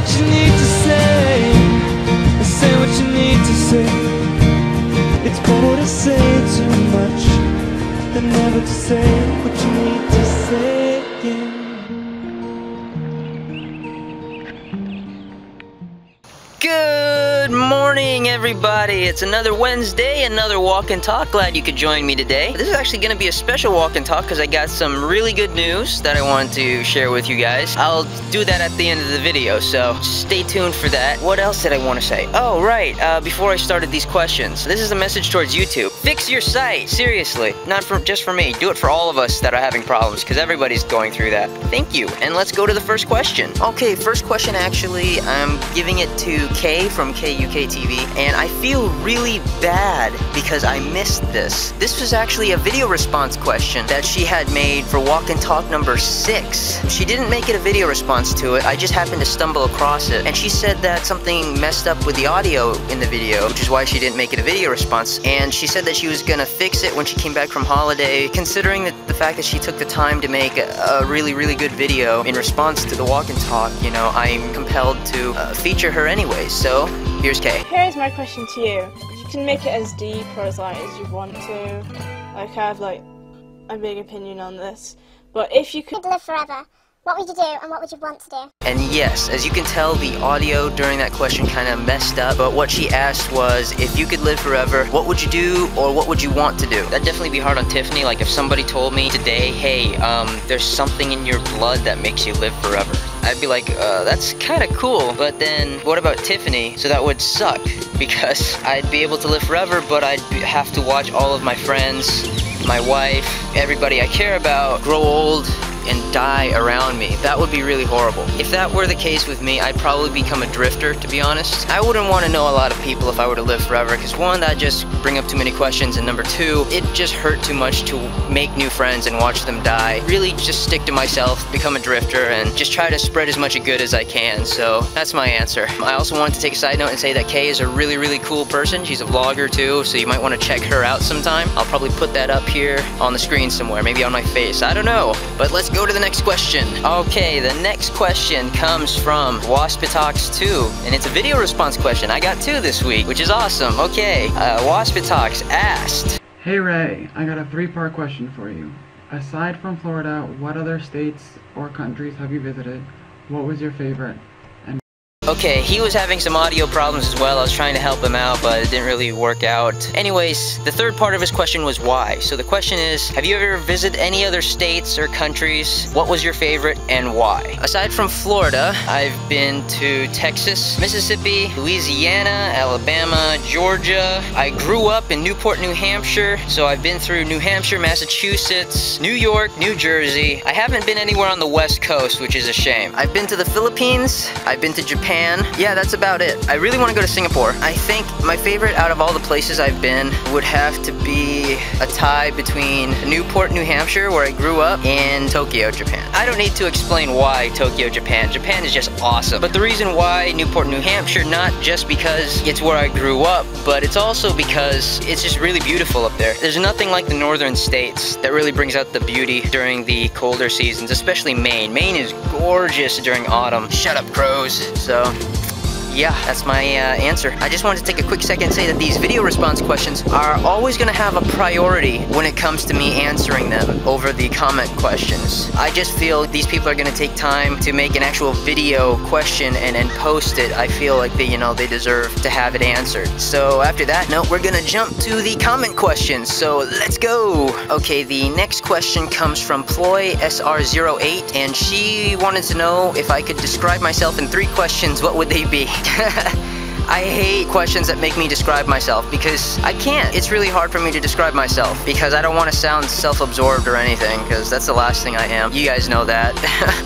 what you need to say. Say what you need to say. It's better to say too much than never to say what you need to say. Yeah. Good morning, everybody. It's another Wednesday, another walk and talk. Glad you could join me today. This is actually going to be a special walk and talk because I got some really good news that I want to share with you guys. I'll do that at the end of the video, so stay tuned for that. What else did I want to say? Oh, right. Before I started these questions, this is a message towards YouTube. Fix your site. Seriously. Not just for me. Do it for all of us that are having problems because everybody's going through that. Thank you. And let's go to the first question. Okay, first question actually, I'm giving it to Kay from KUK TV, and I feel really bad because I missed this. This was actually a video response question that she had made for walk and talk number 6. She didn't make it a video response to it, I just happened to stumble across it, and she said that something messed up with the audio in the video, which is why she didn't make it a video response, and she said that she was gonna fix it when she came back from holiday. Considering the fact that she took the time to make a really good video in response to the walk and talk, you know, I'm compelled to feature her anyway. So here's Kay. Here's my question to you. You can make it as deep or as light as you want to. Like, I have like a big opinion on this. But if you could live forever, what would you do and what would you want to do? And yes, as you can tell, the audio during that question kind of messed up, but what she asked was, if you could live forever, what would you do or what would you want to do? That'd definitely be hard on Tiffany. Like if somebody told me today, hey, there's something in your blood that makes you live forever, I'd be like, that's kind of cool. But then what about Tiffany? So that would suck because I'd be able to live forever, but I'd have to watch all of my friends, my wife, everybody I care about grow old and die around me. That would be really horrible. If that were the case with me, I'd probably become a drifter, to be honest. I wouldn't want to know a lot of people if I were to live forever, because one, that'd just bring up too many questions, and number two, it'd just hurt too much to make new friends and watch them die. Really just stick to myself, become a drifter, and just try to spread as much good as I can. So that's my answer. I also wanted to take a side note and say that Kay is a really cool person. She's a vlogger too, so you might want to check her out sometime. I'll probably put that up here on the screen somewhere, maybe on my face, I don't know. But let's go to the next question. Okay, the next question comes from Waspitox2, and it's a video response question. I got 2 this week, which is awesome. Okay, Waspitox asked, Hey Ray, I got a 3-part question for you. Aside from Florida, what other states or countries have you visited? What was your favorite? Okay, he was having some audio problems as well. I was trying to help him out, but it didn't really work out. Anyways, the third part of his question was why. So the question is, have you ever visited any other states or countries? What was your favorite and why? Aside from Florida, I've been to Texas, Mississippi, Louisiana, Alabama, Georgia. I grew up in Newport, New Hampshire, so I've been through New Hampshire, Massachusetts, New York, New Jersey. I haven't been anywhere on the West Coast, which is a shame. I've been to the Philippines, I've been to Japan. Yeah, that's about it. I really want to go to Singapore. I think my favorite out of all the places I've been would have to be a tie between Newport, New Hampshire, where I grew up, and Tokyo, Japan. I don't need to explain why Tokyo, Japan. Japan is just awesome. But the reason why Newport, New Hampshire, not just because it's where I grew up, but it's also because it's just really beautiful up there. There's nothing like the northern states that really brings out the beauty during the colder seasons, especially Maine. Maine is gorgeous during autumn. Shut up, crows. So yeah, that's my answer. I just wanted to take a quick second and say that these video response questions are always going to have a priority when it comes to me answering them over the comment questions. I just feel these people are going to take time to make an actual video question and post it. I feel like they, you know, they deserve to have it answered. So after that note, we're going to jump to the comment questions. So let's go. Okay, the next question comes from Ploy SR08, and she wanted to know if I could describe myself in 3 questions, what would they be? I hate questions that make me describe myself because I can't. It's really hard for me to describe myself because I don't want to sound self-absorbed or anything, because that's the last thing I am. You guys know that.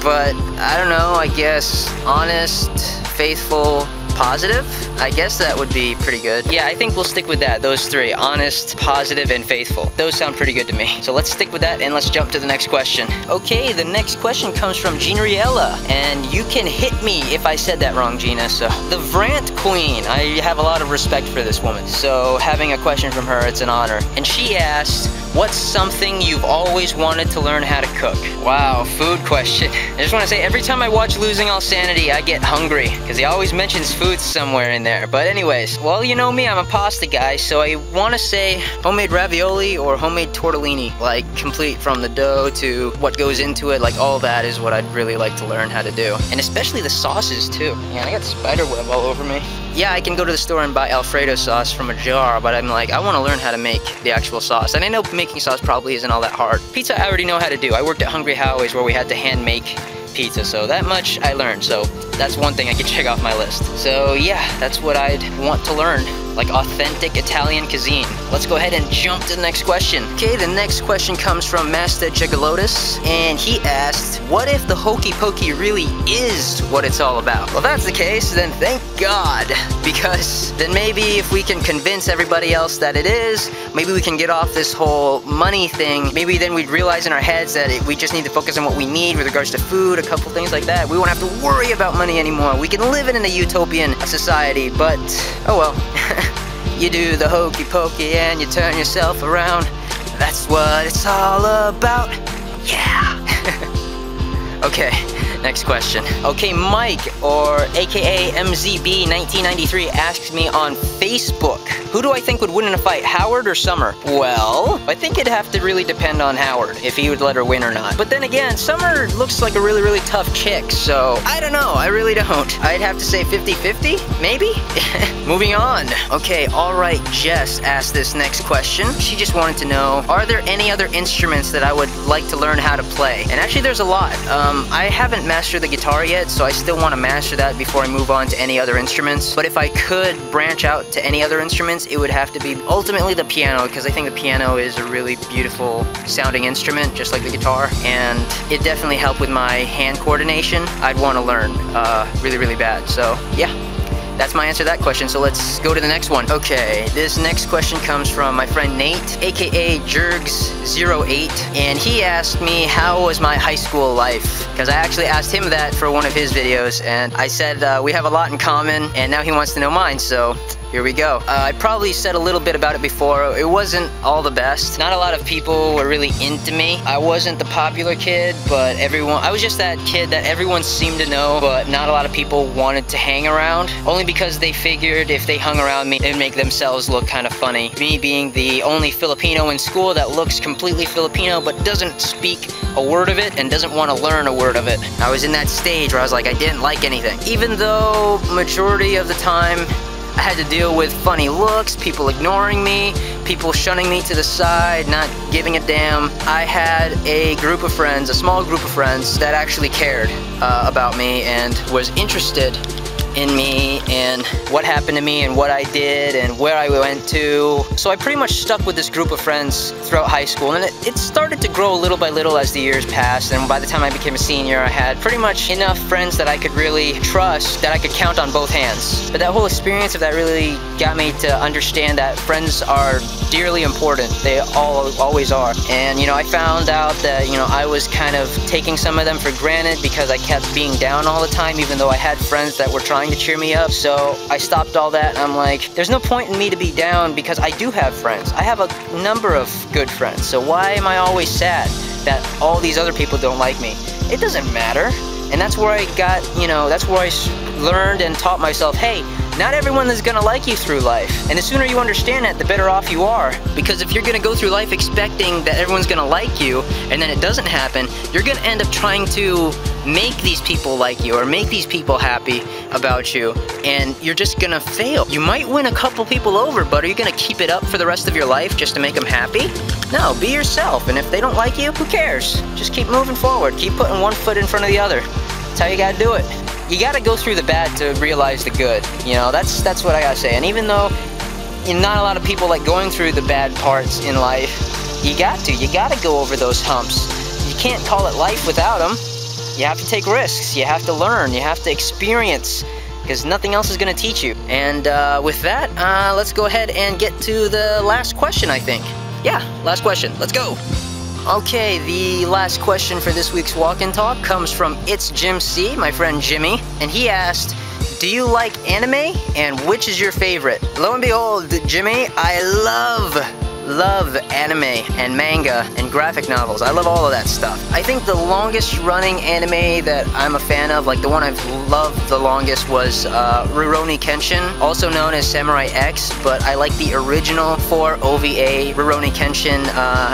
But I don't know, I guess honest, faithful, positive? I guess that would be pretty good. Yeah, I think we'll stick with that. Those three. Honest, positive, and faithful. Those sound pretty good to me. So let's stick with that and let's jump to the next question. Okay, the next question comes from Gina-Riella. And you can hit me if I said that wrong, Gina. So, the Vrant Queen. I have a lot of respect for this woman. So, having a question from her, it's an honor. And she asked, what's something you've always wanted to learn how to cook? Wow, food question. I just want to say, every time I watch Losing All Sanity, I get hungry, because he always mentions food somewhere in there. But anyways, well, you know me, I'm a pasta guy, so I want to say homemade ravioli or homemade tortellini, like complete from the dough to what goes into it, like all that is what I'd really like to learn how to do. And especially the sauces too. Man, I got spider web all over me. Yeah, I can go to the store and buy Alfredo sauce from a jar, but I'm like, I want to learn how to make the actual sauce. And I know making sauce probably isn't all that hard. Pizza I already know how to do. I worked at Hungry Howie's where we had to hand make pizza, so that much I learned. So that's one thing I could check off my list. So yeah, that's what I'd want to learn. Like authentic Italian cuisine. Let's go ahead and jump to the next question. Okay, the next question comes from Master Jigalotus, and he asked, what if the hokey pokey really is what it's all about? Well, if that's the case, then thank God, because then maybe if we can convince everybody else that it is, maybe we can get off this whole money thing. Maybe then we'd realize in our heads that we just need to focus on what we need with regards to food, a couple things like that. We won't have to worry about money anymore. We can live in a utopian society, but oh well. You do the hokey pokey and you turn yourself around. That's what it's all about. Yeah. Okay, next question. Okay, Mike, or aka MZB1993, asks me on Facebook, who do I think would win in a fight, Howard or Summer? Well, I think it'd have to really depend on Howard, if he would let her win or not. But then again, Summer looks like a really, really tough chick, so I don't know, I really don't. I'd have to say 50-50, maybe? Moving on. Okay, alright, Jess asked this next question. She just wanted to know, are there any other instruments that I would like to learn how to play? And actually there's a lot. I haven't mastered the guitar yet, so I still want to master that before I move on to any other instruments. But if I could branch out to any other instruments, it would have to be ultimately the piano, because I think the piano is a really beautiful sounding instrument, just like the guitar, and it definitely helped with my hand coordination. I'd want to learn really, really bad, so yeah. That's my answer to that question, so let's go to the next one. Okay, this next question comes from my friend Nate, aka Jergs08, and he asked me how was my high school life, because I actually asked him that for one of his videos, and I said we have a lot in common, and now he wants to know mine, so here we go. I probably said a little bit about it before. It wasn't all the best. Not a lot of people were really into me. I wasn't the popular kid, but I was just that kid that everyone seemed to know, but not a lot of people wanted to hang around, only because they figured if they hung around me, they'd make themselves look kind of funny. Me being the only Filipino in school that looks completely Filipino, but doesn't speak a word of it and doesn't want to learn a word of it. I was in that stage where I was like, I didn't like anything. Even though majority of the time, I had to deal with funny looks, people ignoring me, people shunning me to the side, not giving a damn. I had a group of friends, a small group of friends, that actually cared about me and was interested in me and what happened to me and what I did and where I went to. So I pretty much stuck with this group of friends throughout high school, and it started to grow little by little as the years passed, and by the time I became a senior, I had pretty much enough friends that I could really trust, that I could count on both hands. But that whole experience of that really got me to understand that friends are dearly important. They always are. And you know, I found out that, you know, I was kind of taking some of them for granted because I kept being down all the time, even though I had friends that were trying to cheer me up. So I stopped all that, and I'm like, there's no point in me to be down because I do have friends. I have a number of good friends, so why am I always sad that all these other people don't like me? It doesn't matter. And that's where I got, you know, that's where I learned and taught myself, hey, not everyone is gonna like you through life. And the sooner you understand that, the better off you are. Because if you're gonna go through life expecting that everyone's gonna like you, and then it doesn't happen, you're gonna end up trying to make these people like you, or make these people happy about you, and you're just gonna fail. You might win a couple people over, but are you gonna keep it up for the rest of your life just to make them happy? No, be yourself, and if they don't like you, who cares? Just keep moving forward, keep putting one foot in front of the other. That's how you gotta do it. You gotta go through the bad to realize the good. You know, that's what I gotta say. And even though not a lot of people like going through the bad parts in life, you gotta go over those humps. You can't call it life without them. You have to take risks, you have to learn, you have to experience because nothing else is going to teach you. And with that, let's go ahead and get to the last question, I think. Yeah, last question. Let's go. Okay, the last question for this week's Walk and Talk comes from It's Jim C, my friend Jimmy, and he asked, do you like anime, and which is your favorite? Lo and behold, Jimmy, I love anime and manga and graphic novels. I love all of that stuff. I think the longest running anime that I'm a fan of, like the one I've loved the longest, was Rurouni Kenshin, also known as Samurai X, but I like the original 4 OVA Rurouni Kenshin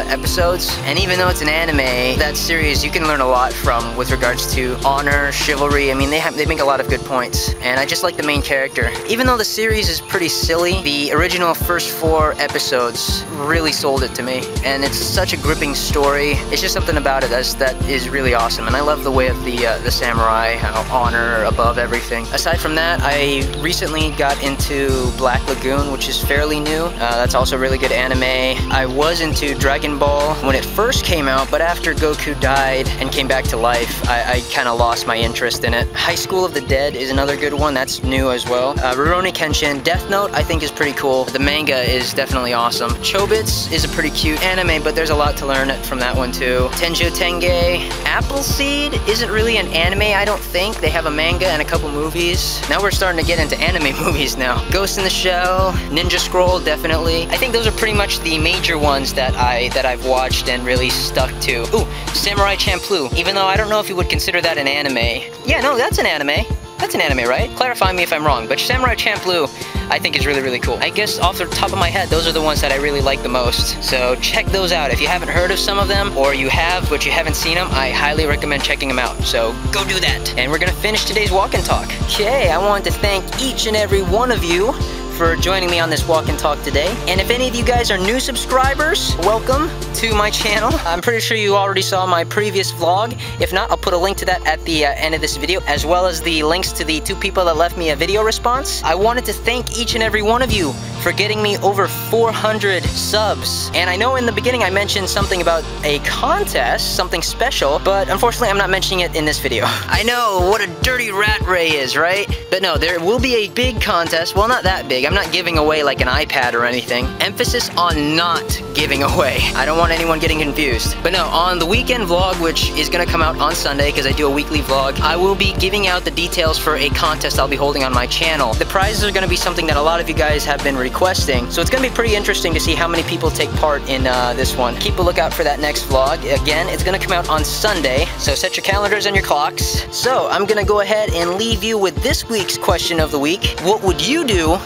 episodes. And even though it's an anime, that series you can learn a lot from with regards to honor, chivalry. I mean, they make a lot of good points, and I just like the main character. Even though the series is pretty silly, the original first 4 episodes really sold it to me, and it's such a gripping story. It's just something about it that is really awesome, and I love the way of the samurai, honor above everything. Aside from that, I recently got into Black Lagoon, which is fairly new. That's also a really good anime. I was into Dragon Ball when it first came out, but after Goku died and came back to life, I kind of lost my interest in it. High School of the Dead is another good one. That's new as well. Rurouni Kenshin, Death Note I think is pretty cool. The manga is definitely awesome. Chobits is a pretty cute anime, but there's a lot to learn from that one too. Tenjo Tenge. Appleseed isn't really an anime, I don't think. They have a manga and a couple movies. Now we're starting to get into anime movies now. Ghost in the Shell, Ninja Scroll, definitely. I think those are pretty much the major ones that I've watched and really stuck to. Ooh, Samurai Champloo. Even though I don't know if you would consider that an anime. Yeah, no, that's an anime. That's an anime, right? Clarify me if I'm wrong, but Samurai Champloo I think is really, really cool. I guess off the top of my head, those are the ones that I really like the most. So check those out. If you haven't heard of some of them, or you have but you haven't seen them, I highly recommend checking them out. So go do that. And we're gonna finish today's Walk and Talk. Okay, I wanted to thank each and every one of you for joining me on this Walk and Talk today. And if any of you guys are new subscribers, welcome to my channel. I'm pretty sure you already saw my previous vlog. If not, I'll put a link to that at the end of this video, as well as the links to the 2 people that left me a video response. I wanted to thank each and every one of you for getting me over 400 subs. And I know in the beginning I mentioned something about a contest, something special, but unfortunately I'm not mentioning it in this video. I know, what a dirty rat Ray is, right? But no, there will be a big contest. Well, not that big. I'm not giving away like an iPad or anything. Emphasis on not giving away. I don't want anyone getting confused. But no, on the weekend vlog, which is gonna come out on Sunday because I do a weekly vlog, I will be giving out the details for a contest I'll be holding on my channel. The prizes are gonna be something that a lot of you guys have been requesting, so it's gonna be pretty interesting to see how many people take part in this one. Keep a lookout for that next vlog. Again, it's gonna come out on Sunday, so set your calendars and your clocks. So I'm gonna go ahead and leave you with this week's question of the week. What would you do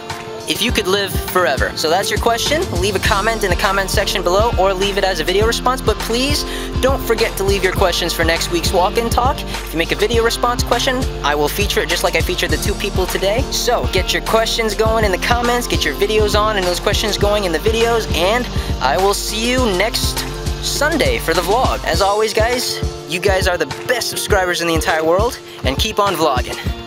if you could live forever? So that's your question. Leave a comment in the comment section below, or leave it as a video response, but please don't forget to leave your questions for next week's Walk and Talk. If you make a video response question, I will feature it just like I featured the 2 people today. So get your questions going in the comments, get your videos on and those questions going in the videos, and I will see you next Sunday for the vlog. As always, guys, you guys are the best subscribers in the entire world, and keep on vlogging.